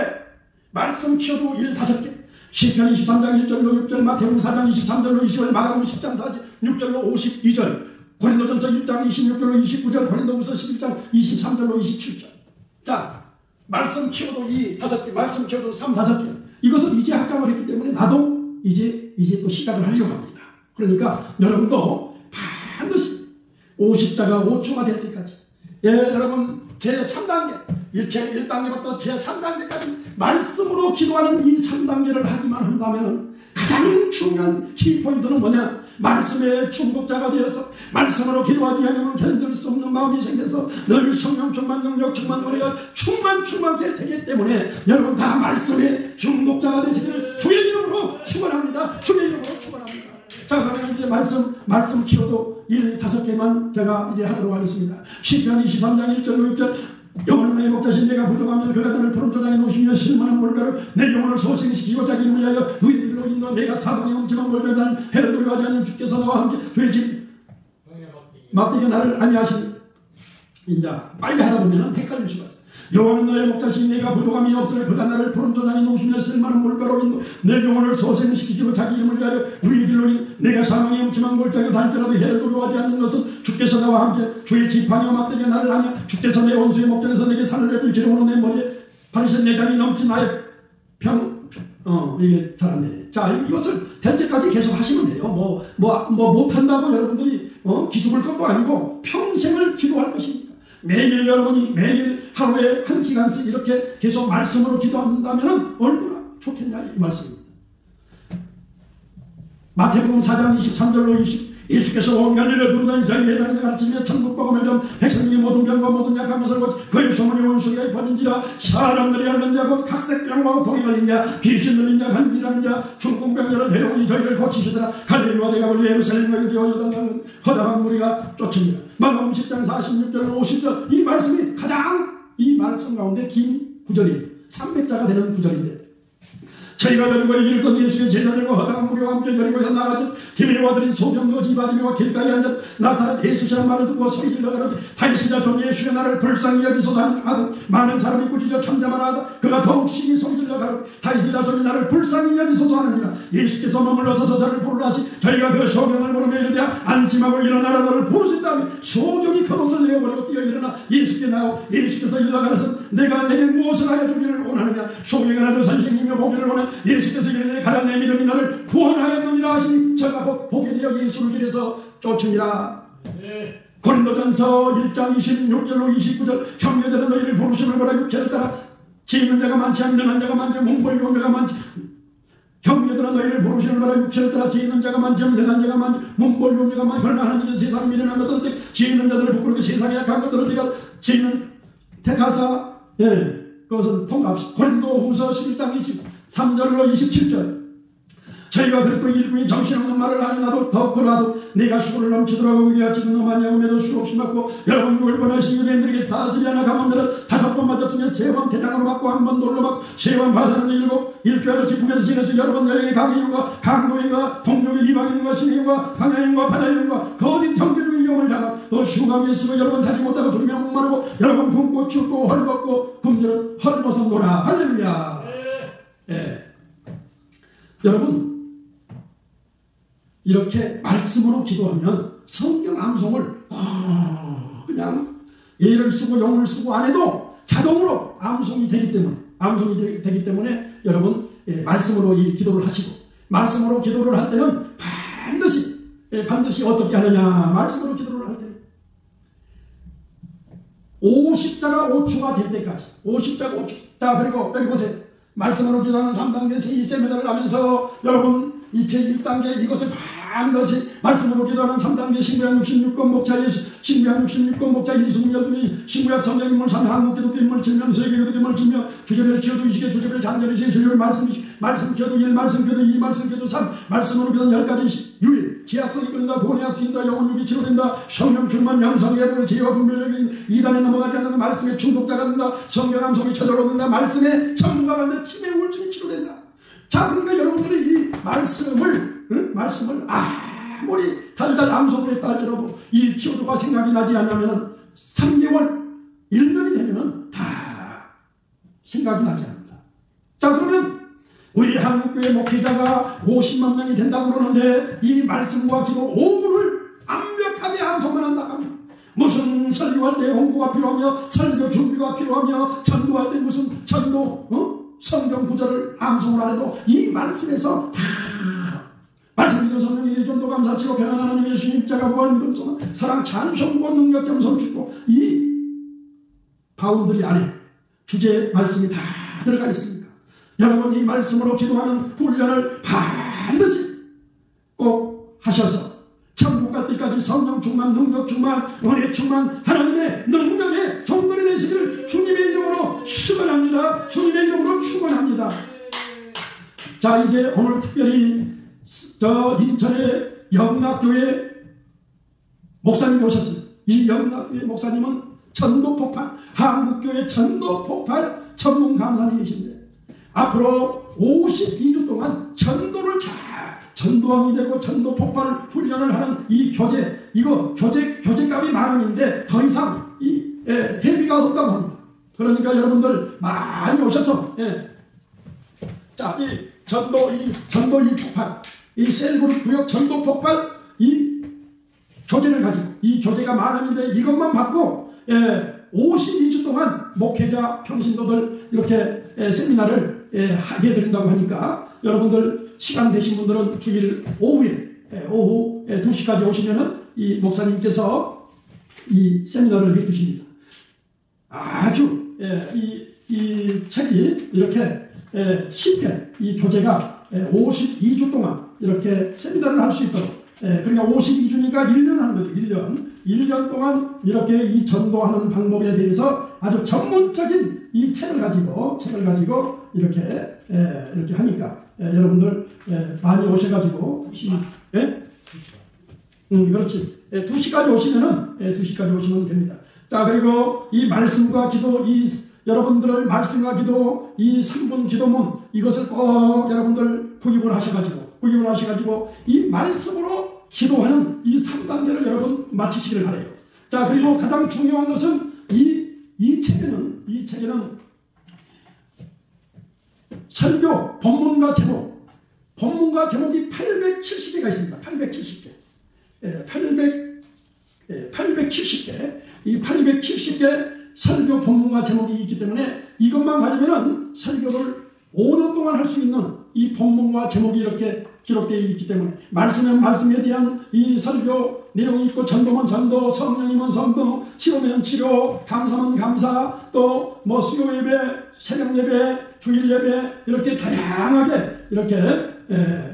말씀 키워도 5개 시편 23장 1절로 6절 마태복음 4장 23절로 20절 마가복음 10장 46절로 52절 고린도전서 1장 26절로 29절 고린도후서 11장 23절로 27절. 자 말씀 키워도 5개 말씀 키워도 5개 이것을 이제 확장을 했기 때문에 나도 이제 또 시작을 하려고 합니다. 그러니까 여러분도 반드시 50자가 5초가 될 때까지 여러분 제3단계 1단계부터 제3단계까지 말씀으로 기도하는 이 3단계를 하기만 한다면 가장 중요한 키포인트는 뭐냐? 말씀의 중독자가 되어서 말씀으로 기도하지 않으면 견딜 수 없는 마음이 생겨서 늘 성령 충만 능력 충만 노래가 충만게 되기 때문에 여러분 다 말씀의 중독자가 되시기를 주의 이름으로 축원합니다. 주의 이름으로 축원합니다. 자 그러면 이제 말씀 키워도 5개만 제가 이제 하도록 하겠습니다. 시편 23장 1절로 6절 영혼은 나의 목자신 내가 부족하면 그가 나를 푸른 조장에 놓으시며 실만한 물가로 내 영혼을 소생시키고 자기 이름을 위하여 의리로 인도하 내가 사방에 엄침한 골배단 해를 두려워하지 않는 주께서 나와 함께 주의 집 막대기가 나를 안위하시니 이제 빨리 하다 보면 헷갈릴 수가 있어요. 여호와는 너의 목자신 내가 부족함이 없으려 그가 나를 푸른 조장에 놓으시며 쓸만한 물가로 인도 내 영혼을 소생시키고 자기 이름을 위하여 우리 길로 내가 사망의 음침한 골짜기로 다닐때라도 해를 두려워하지 않는 것은 주께서 나와 함께 주의 지팡이와 막대기가 나를 하며 주께서 내 원수의 목전에서 내게 산을 내줄 기름으로 내 머리에 바르신 내 장이 넘친 나의 이게 잘 안 되네. 자 이것을 될 때까지 계속 하시면 돼요. 뭐 못한다고 여러분들이 기죽을 것도 아니고 평생을 기도할 것이니까 매일 여러분이 매일 하루에 1시간씩 이렇게 계속 말씀으로 기도한다면 얼마나 좋겠냐 이 말씀입니다. 마태복음 4장 23절로 20 예수께서 온 갈릴리를 두루다니 자기 회당에서 가르치며 천국 복음을 전 백성에게 모든 병과 모든 약한 것을 고쳐 그의 소문이 온 소리가 퍼진지라 사람들이 앓는 자고 각색병과 독이 걸린 자 귀신 들린 자 간질하는 자 중풍병자를 데려오니 저희를 고치시더라. 갈릴리와 대가볼리 예루살렘과 유대와 요단강은 허다한 무리가 쫓습니다. 마가복음 10장 46절로 50절 이 말씀이 가장 이 말씀 가운데 긴 구절이에요. 300자가 되는 구절인데 저희가 여리고에 이르던 예수의 제자들과 허다한 무리와 함께 여리고에서 나가서 디메오와 들인 소경도 이바디메와 길가에 앉아 나사렛 예수시라는 말을 듣고 소리질러 가로되 다윗의 자손 예수의 나를 불쌍히 여기소서 하는 많은 사람이 꾸짖어 참자만 하다 그가 더욱 심히 소리질러 가로되 다윗의 자손이 나를 불쌍히 여기소서 하느니라. 예수께서 머물러 서서 저를 부르라시 저희가 그 소경을 부르며 이르되 안심하고 일어나라 너를 부르신 다음에 소경이 겉옷을 내어버리고 뛰어 일어나 예수께 나오 예수께서 일러 가라서 내가 내게 무엇을 하여 주기를 원하느냐. 소경이 하나도 선생님이 보기를 원해 예수께서 이르되 가라 내 믿음이 너를 구원하였느니라 하시니 저가 곧 보게 되어 예수를 길에서 쫓으니라. 고린도전서 1장 26절로 29절 형제들은 너희를 부르심을 보라 육체를 따라 지는 자가 많지 않는 자가 많지 몽골 용자가 많지 형제들은 너희를 부르심을 보라 육체를 따라 지는 자가 많지 않는 자가 많지 몽골 용자가 많지 그러나 하나님은 세상을 미련한 것들 지는 자들을 부끄럽게 세상에 약한 것들을 네가 지는 택하사 그것은 통합시 고린도후서 11장 23절로 27절 저희가 그래도 일꾼이 정신없는 말을 하니 나도 덕후라도 내가 수고를 넘치더라고 그게 같이 너만 야금에도 수없이 맞고 여러 번 욕을 보내신 유대인들에게 사슬이 하나 가만들어 5번 맞았으며 3번 대장으로 맞고 1번 돌로 맞고 3번 바사는데 7 일주일을 기쁨에서 지내서 여러 번 너에게 강의인과 강도인과 동족의 이방인과 신인과 강야인과 바다인과 거짓 형제를 위험을 당하고 또 흉함에 쓰고 여러 번 자지 못하고 죽으며 목마르고 여러 번 굶고 춥고 헐벗고 굶주는 헐벗었노라. 할렐루야. 여러분 이렇게 말씀으로 기도하면 성경 암송을 그냥 예를 쓰고 용을 쓰고 안 해도 자동으로 암송이 되기 때문에 여러분 말씀으로 이 기도를 하시고 말씀으로 기도를 할 때는 반드시 어떻게 하느냐 말씀으로 기도를 할 때는 50자가 5초가 될 때까지 50자가 5초 자 그리고 여기 보세요 말씀으로 기도하는 3단계 이 세미나를 하면서 여러분 이제 1단계 이것을 반드시 말씀으로 기도하는 3단계 신구약 66권 목자 예수 신구약 66권 목자 이승우 열두이 신구약 성경 인물 3 한국 기독교 인물 7명 세계 기독교 인물 7명 주제별 기도 20개 주제별 장렬히 제주별 말씀 기도 1 말씀 기도 2 말씀 기도 3 말씀으로 기도는 10가지 유일 지하성이 끊는다 고뇌학 쓰인다 영혼 육이 치료된다 성령 충만 양성 예불 제와 분별력인 이단에 넘어가지 않는 말씀에 중독자가 된다 성경 암송이 저절로 된다 말씀에 전문가가 된다 치매 우울증이 치료된다. 자 그러니까 여러분들이 이 말씀을 아무리 달달 암송을 했다 할지라도 이 키워드가 생각이 나지 않으면 3개월 1년이 되면 다 생각이 나지 않는다. 자 그러면 우리 한국교회 목회자가 50만 명이 된다고 그러는데 이 말씀과 기도 5분을 완벽하게 암송을 한다 하면 무슨 설교할 때 홍보가 필요하며 설교 준비가 필요하며 전도할 때 무슨 전도 성경 구절을 암송을 안 해도 이 말씀에서 다 말씀 믿는 성령에게 전도 감사치고 변한 하나님 예수님 자가 부활 믿음 소망 사랑 찬송과 능력 겸손 축복 이 바운드리 안에 주제 말씀이 다 들어가 있습니다. 여러분 이 말씀으로 기도하는 훈련을 반드시 꼭 하셔서 천국 갈 때까지 성령 충만 능력 충만 은혜 충만 하나님의 능력의 종들이 되시기를 주님의 이름으로 축원합니다. 주님의 이름으로 축원합니다. 자 이제 오늘 특별히 저 인천의 영락교회 목사님이 오셨습니다. 이 영락교회 목사님은 전도폭발 한국교회 전도폭발 전문 강사님이신데 앞으로 52주 동안 전도를 전도왕이 되고 전도 폭발 훈련을 하는 이 교재값이 10,000원인데 더 이상 회비가 없다고 합니다. 그러니까 여러분들 많이 오셔서 자, 이 전도 이 폭발 이 셀그룹 구역 전도 폭발 이 교재를 가지고 이 교재가 10,000원인데 이것만 받고 52주 동안 목회자 평신도들 이렇게 세미나를 하게 해드린다고 하니까 여러분들 시간 되신 분들은 주일 오후에 오후 2시까지 오시면은 이 목사님께서 이 세미나를 해 주십니다. 아주 이 책이 이렇게 쉽게 이 교재가 52주 동안 이렇게 세미나를 할 수 있도록 그러니까 52주니까 1년 하는 거죠. 1년 동안 이렇게 이 전도하는 방법에 대해서 아주 전문적인 이 책을 가지고 이렇게 하니까 여러분들 많이 오셔가지고 그렇지 2시까지 오시면은 2시까지 오시면 됩니다. 자 그리고 이 말씀과 기도 여러분들 말씀과 기도 이 3분 기도문 이것을 꼭 여러분들 구입을 하셔가지고 이 말씀으로 기도하는 이 3단계를 여러분 마치시기를 바라요. 자 그리고 가장 중요한 것은 이 책에는 설교 본문과 제목이 870개가 있습니다. 870개. 870개. 이 870개 설교 본문과 제목이 있기 때문에 이것만 가지면은 설교를 5년 동안 할 수 있는 이 본문과 제목이 이렇게 기록되어 있기 때문에 말씀은 말씀에 대한 이 설교 내용이 있고 전도면 전도, 성령이면 성도, 치료면 치료, 감사면 감사, 또 뭐 수요 예배, 새벽 예배, 주일 예배 이렇게 다양하게 이렇게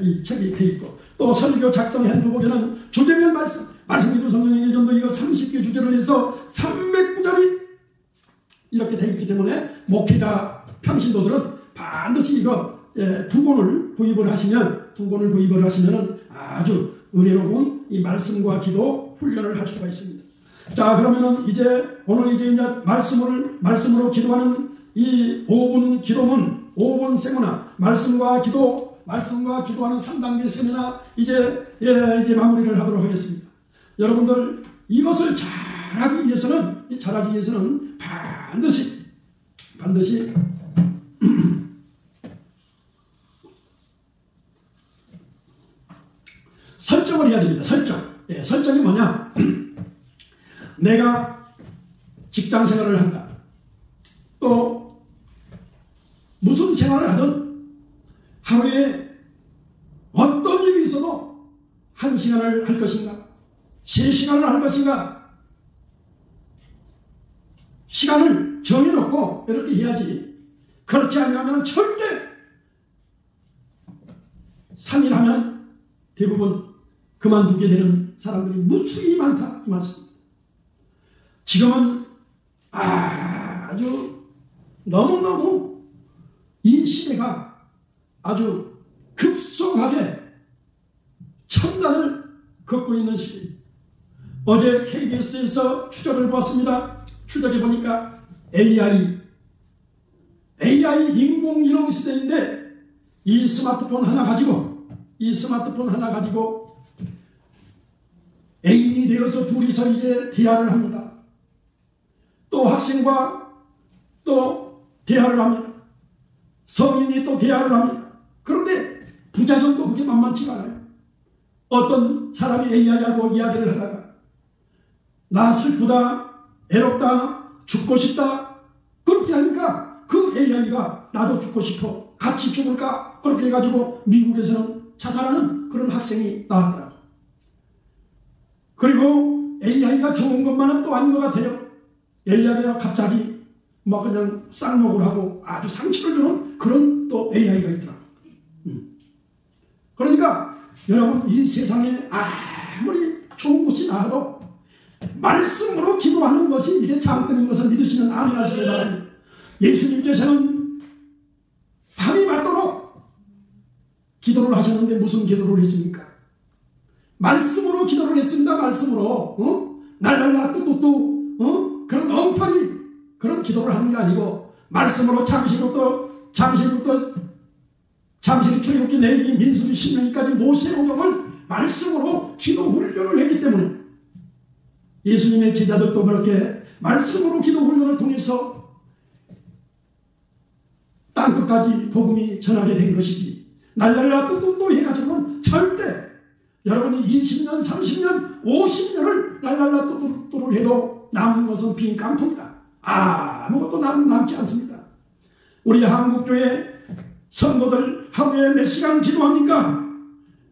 이 책이 되어 있고 또 설교 작성 핸드북에는 주제별 말씀 기도 성령의 전도 이거 30개 주제를 해서 300구절이 이렇게 되어 있기 때문에 목회자 평신도들은 반드시 이거 2권을 구입을 하시면 아주 은혜로운 이 말씀과 기도 훈련을 할 수가 있습니다. 자, 그러면은 오늘 이제 말씀으로 기도하는 이 5분 기도문, 5분 세미나, 말씀과 기도하는 3단계 세미나 이제 마무리를 하도록 하겠습니다. 여러분들 이것을 잘하기 위해서는 반드시 설정을 해야 됩니다. 설정이 뭐냐? 내가 직장 생활을 한다. 또 무슨 생활을 하든 하루에 어떤 일이 있어도 1시간을 할 것인가? 3시간을 할 것인가? 시간을 정해놓고 이렇게 해야지. 그렇지 않으면 절대 3일 하면 대부분 그만두게 되는 사람들이 무수히 많다 이 말씀입니다. 지금은 아주 너무너무 이 시대가 아주 급속하게 첨단을 걷고 있는 시대. 어제 KBS에서 추적을 봤습니다. 추적해 보니까 AI 인공지능 시대인데 이 스마트폰 하나 가지고 애인이 되어서 둘이서 이제 대화를 합니다. 또 학생과 또 대화를 합니다. 성인이 또 대화를 합니다. 그런데 부자들도 그게 만만치가 않아요. 어떤 사람이 AI하고 이야기를 하다가 나 슬프다, 애롭다, 죽고 싶다 그렇게 하니까 그 AI가 나도 죽고 싶어, 같이 죽을까 그렇게 해가지고 미국에서는 자살하는 그런 학생이 나왔더라고요. 그리고 AI가 좋은 것만은 또 아닌 것 같아요. AI가 갑자기 막 그냥 쌍욕을 하고 아주 상처를 주는 그런 또 AI가 있더라고요. 그러니까 여러분 이 세상에 아무리 좋은 것이 나와도 말씀으로 기도하는 것이 이게 장점인 것을 믿으시면 아멘 하시기 바랍니다. 예수님께서는 밤이 맞도록 기도를 하셨는데 무슨 기도를 했습니까? 말씀으로 기도를 했습니다. 말씀으로 날날라 뚜뚜뚜 그런 엉터리 그런 기도를 하는 게 아니고 말씀으로 잠시부터 출애굽기 내기 민수기 신명기까지 모세오경을 말씀으로 기도 훈련을 했기 때문에 예수님의 제자들도 그렇게 말씀으로 기도 훈련을 통해서 땅끝까지 복음이 전하게 된 것이지 날날라 뚜뚜뚜 해가지고는 절대 여러분이 20년, 30년, 50년을 날날라 뚜뚜뚜를 해도 남는 것은 빈 깡통이다. 아무것도 남지 않습니다. 우리 한국교회 성도들 하루에 몇 시간 기도합니까?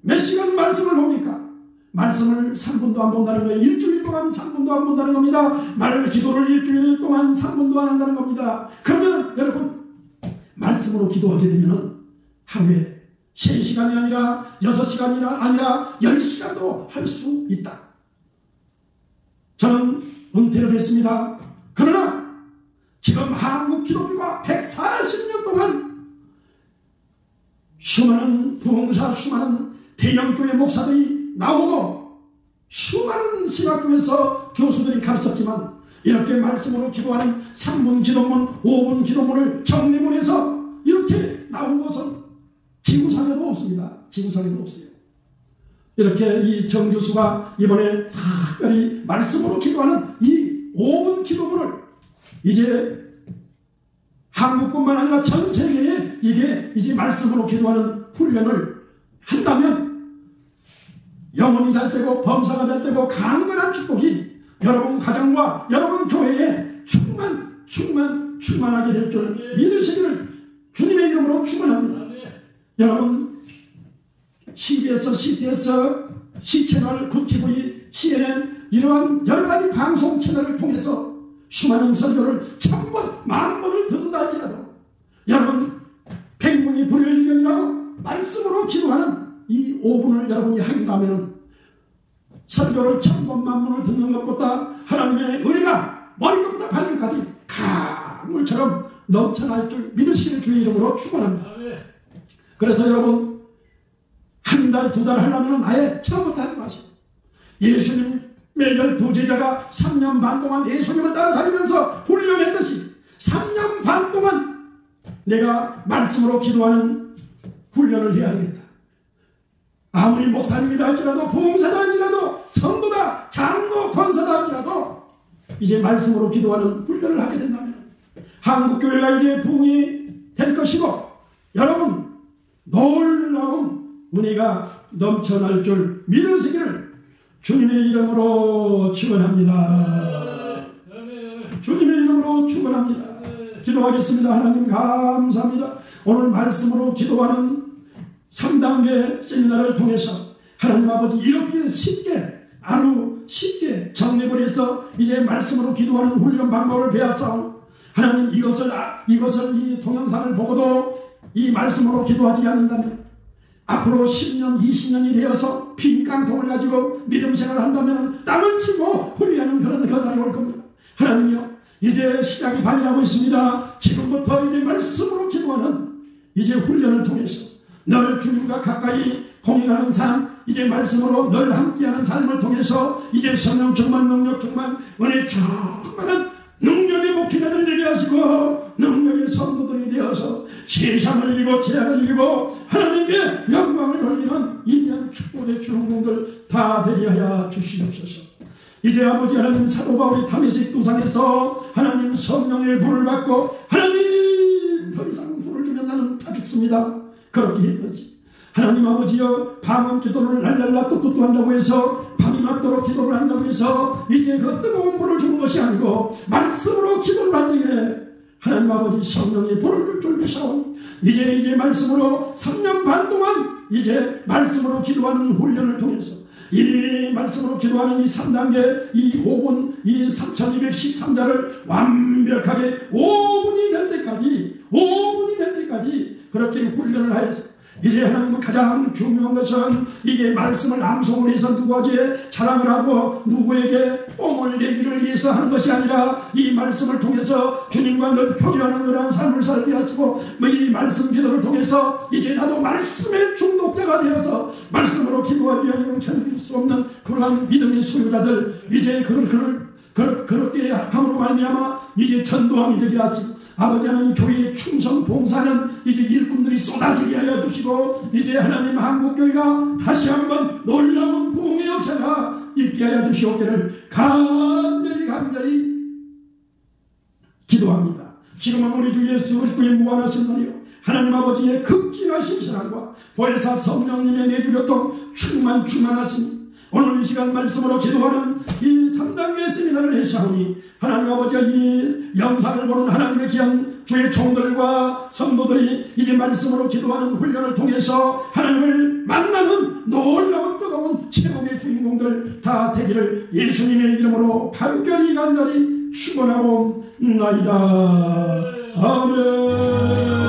몇 시간 말씀을 봅니까? 말씀을 3분도 안 본다는 거예요. 일주일 동안 3분도 안 본다는 겁니다. 기도를 일주일 동안 3분도 안 한다는 겁니다. 그러면 여러분 말씀으로 기도하게 되면 하루에 3시간이 아니라 6시간이 아니라 10시간도 할 수 있다. 저는 은퇴를 했습니다. 그러나 지금 한국 기독교가 140년 동안 수많은 부흥사, 수많은 대형교회 목사들이 나오고 수많은 신학교에서 교수들이 가르쳤지만 이렇게 말씀으로 기도하는 3분 기도문, 5분 기도문을 정리문해서 이렇게 나온 것은 지구상에도 없습니다. 지구상에도 없어요. 이렇게 이 정 교수가 이번에 특별히 말씀으로 기도하는 이 5분 기도문을 이제 한국뿐만 아니라 전 세계에 이게 이제 말씀으로 기도하는 훈련을 한다면 영혼이 잘 되고 범사가 잘 되고 강건한 축복이 여러분 가정과 여러분 교회에 충만하게 될 줄 믿으시기를 주님의 이름으로 축원합니다. 여러분 CBS, C채널, 구티브이, CNN 이러한 여러가지 방송 채널을 통해서 수많은 설교를 1000번, 10,000번을 듣는다 할지라도 여러분 100문이 불여일견이라고 말씀으로 기도하는 이 5분을 여러분이 한다면 설교를 1000번, 10,000번을 듣는 것보다 하나님의 은혜가 머리끝부터 발끝까지 강물처럼 넘쳐날 줄 믿으시길 주의 이름으로 축원합니다. 그래서 여러분 한 달, 2달 하려면 아예 처음부터 하지 마시고 예수님의 12제자가 3년 반 동안 예수님을 따라다니면서 훈련했듯이 3년 반 동안 내가 말씀으로 기도하는 훈련을 해야 되겠다. 아무리 목사님이다 할지라도 부흥사다 할지라도 성도다 장로 권사다 할지라도 이제 말씀으로 기도하는 훈련을 하게 된다면 한국교회가 이제 부흥이 될 것이고 여러분 놀라운 은혜가 넘쳐날 줄 믿으시기를 주님의 이름으로 축원합니다. 주님의 이름으로 축원합니다. 기도하겠습니다. 하나님 감사합니다. 오늘 말씀으로 기도하는 3단계 세미나를 통해서 하나님 아버지 이렇게 쉽게 쉽게 정립을 해서 이제 말씀으로 기도하는 훈련 방법을 배웠사오니 하나님 이것을 이 동영상을 보고도 이 말씀으로 기도하지 않는다면 앞으로 10년 20년이 되어서 빈 깡통을 가지고 믿음 생활을 한다면 땅을 치고 후리하는 그런 날이 올 겁니다. 하나님이여 이제 시작이 반이라고 있습니다. 지금부터 이제 말씀으로 기도하는 이제 훈련을 통해서 늘 주님과 가까이 공유하는 삶 이제 말씀으로 늘 함께하는 삶을 통해서 이제 성령 충만 능력 충만 은혜 충만한 능력의 목회자를 되게 하시고 능력의 성도들이 되어서 세상을 이기고 재앙을 이기고 하나님께 영광을 돌리는 이기한 축복의 주인공들 다 되게 하여 주시옵소서. 이제 아버지 하나님 사도 바울이 다메섹 도상에서 하나님 성령의 불을 받고 하나님 더 이상 불을 주면 나는 다 죽습니다. 그렇게 했듯이 하나님 아버지여 방언 기도를 랄랄라 뚜뚜뚜 한다고 해서 밤이 맞도록 기도를 한다고 해서 이제 그 뜨거운 불을 주는 것이 아니고 말씀으로 기도를 할 때에 하나님 아버지 성령의 불을 뚫으시오니 이제 말씀으로 3년 반 동안 이제 말씀으로 기도하는 훈련을 통해서 이 말씀으로 기도하는 이 3단계 이 5분 이 3213자를 완벽하게 5분이 될 때까지 그렇게 훈련을 하여서 이제 하나님은 가장 중요한 것은 이게 말씀을 암송을 해서 누구에게 자랑을 하고 누구에게 뽕을 내기를 위해서 하는 것이 아니라 이 말씀을 통해서 주님과 늘 교류하는 그러한 삶을 살게 하시고 이 말씀 기도를 통해서 이제 나도 말씀의 중독자가 되어서 말씀으로 기도하기 위하여는 견딜 수 없는 그러한 믿음의 소유자들 이제 그렇게 함으로 말미암아 이제 전도함이 되게 하시고 아버지 하나님 교회의 충성 봉사는 이제 일꾼들이 쏟아지게 하여 주시고 이제 하나님 한국교회가 다시 한번 놀라운 부흥의 역사가 있게 하여 주시옵기를 간절히 기도합니다. 지금은 우리 주 예수 그리스도의 무한하신 은혜요 하나님 아버지의 극진하신 사랑과 보혜사 성령님의 내주교통 충만하시니 오늘 이 시간 말씀으로 기도하는 이 3단계 세미나를 해시하오니 하나님 아버지가 이 영상을 보는 하나님의 귀한 주의 종들과 성도들이 이제 말씀으로 기도하는 훈련을 통해서 하나님을 만나는 놀라운 뜨거운 체험의 주인공들 다 되기를 예수님의 이름으로 간절히 축원하옵나이다. 아멘.